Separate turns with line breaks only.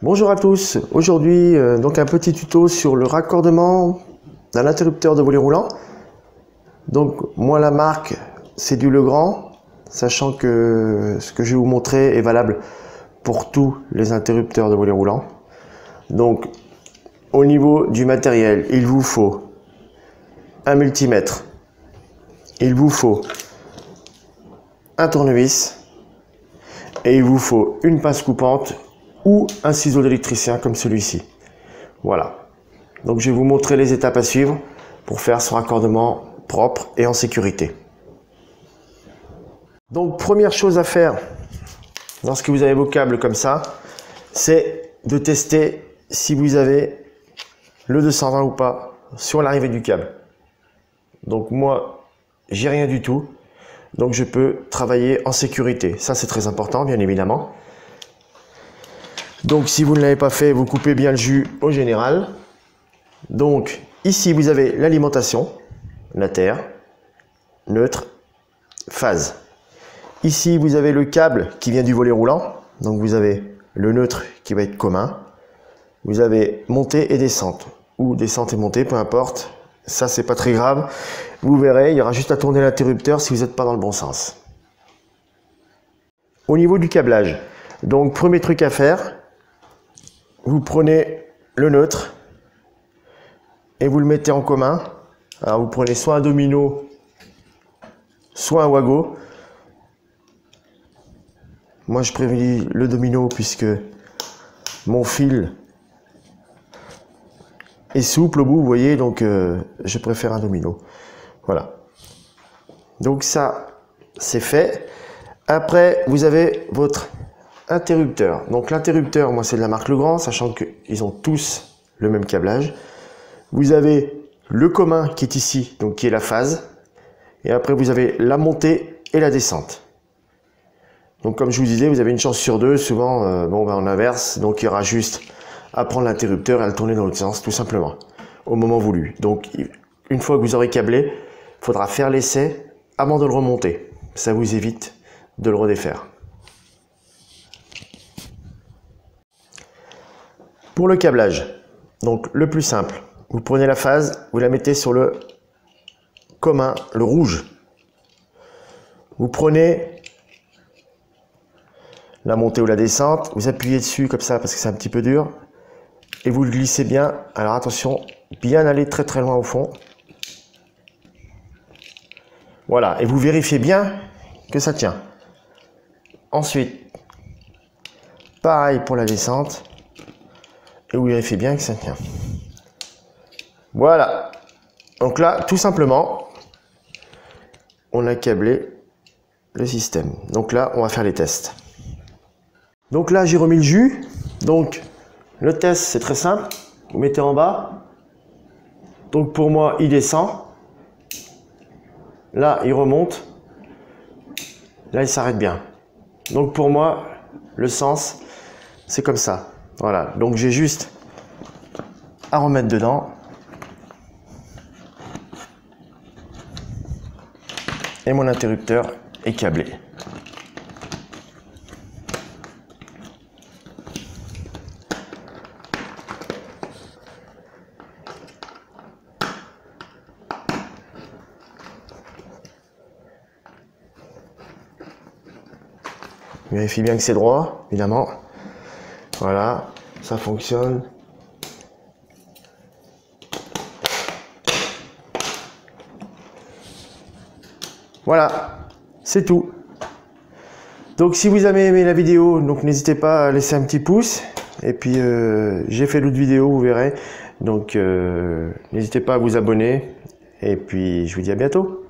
Bonjour à tous, aujourd'hui donc un petit tuto sur le raccordement d'un interrupteur de volet roulant. Donc moi la marque c'est du Legrand, sachant que ce que je vais vous montrer est valable pour tous les interrupteurs de volet roulant. Donc au niveau du matériel, il vous faut un multimètre, il vous faut un tournevis et il vous faut une pince coupante ou un ciseau d'électricien comme celui-ci. Voilà. Donc je vais vous montrer les étapes à suivre pour faire ce raccordement propre et en sécurité. Donc première chose à faire lorsque vous avez vos câbles comme ça, c'est de tester si vous avez le 220 ou pas sur l'arrivée du câble. Donc moi, j'ai rien du tout. Donc je peux travailler en sécurité. Ça c'est très important bien évidemment. Donc si vous ne l'avez pas fait, vous coupez bien le jus au général. Donc ici vous avez l'alimentation, la terre, neutre, phase. Ici vous avez le câble qui vient du volet roulant. Donc vous avez le neutre qui va être commun. Vous avez montée et descente, ou descente et montée, peu importe. Ça c'est pas très grave. Vous verrez, il y aura juste à tourner l'interrupteur si vous n'êtes pas dans le bon sens. Au niveau du câblage, donc premier truc à faire, vous prenez le neutre et vous le mettez en commun. Alors vous prenez soit un domino, soit un wago. Moi je privilégie le domino puisque mon fil est souple au bout, vous voyez, donc je préfère un domino. Voilà. Donc ça, c'est fait. Après, vous avez votre interrupteur. Donc l'interrupteur, moi c'est de la marque Legrand, sachant qu'ils ont tous le même câblage. Vous avez le commun qui est ici, donc qui est la phase. Et après vous avez la montée et la descente. Donc comme je vous disais, vous avez une chance sur deux, souvent on inverse, donc il y aura juste à prendre l'interrupteur et à le tourner dans l'autre sens, tout simplement, au moment voulu. Donc une fois que vous aurez câblé, il faudra faire l'essai avant de le remonter. Ça vous évite de le redéfaire. Pour le câblage, donc le plus simple, vous prenez la phase, vous la mettez sur le commun, le rouge. Vous prenez la montée ou la descente, vous appuyez dessus comme ça parce que c'est un petit peu dur et vous le glissez bien. Alors attention, bien aller très très loin au fond. Voilà, et vous vérifiez bien que ça tient. Ensuite, pareil pour la descente. Et vous vérifiez bien que ça tient. Voilà. Donc là, tout simplement, on a câblé le système. Donc là, on va faire les tests. Donc là, j'ai remis le jus. Donc, le test, c'est très simple. Vous mettez en bas. Donc pour moi, il descend. Là, il remonte. Là, il s'arrête bien. Donc pour moi, le sens, c'est comme ça. Voilà, donc j'ai juste à remettre dedans. Et mon interrupteur est câblé. Vérifie bien que c'est droit, évidemment. Voilà, ça fonctionne. Voilà, c'est tout. Donc si vous avez aimé la vidéo, donc n'hésitez pas à laisser un petit pouce. Et puis j'ai fait d'autres vidéos, vous verrez. Donc n'hésitez pas à vous abonner. Et puis je vous dis à bientôt.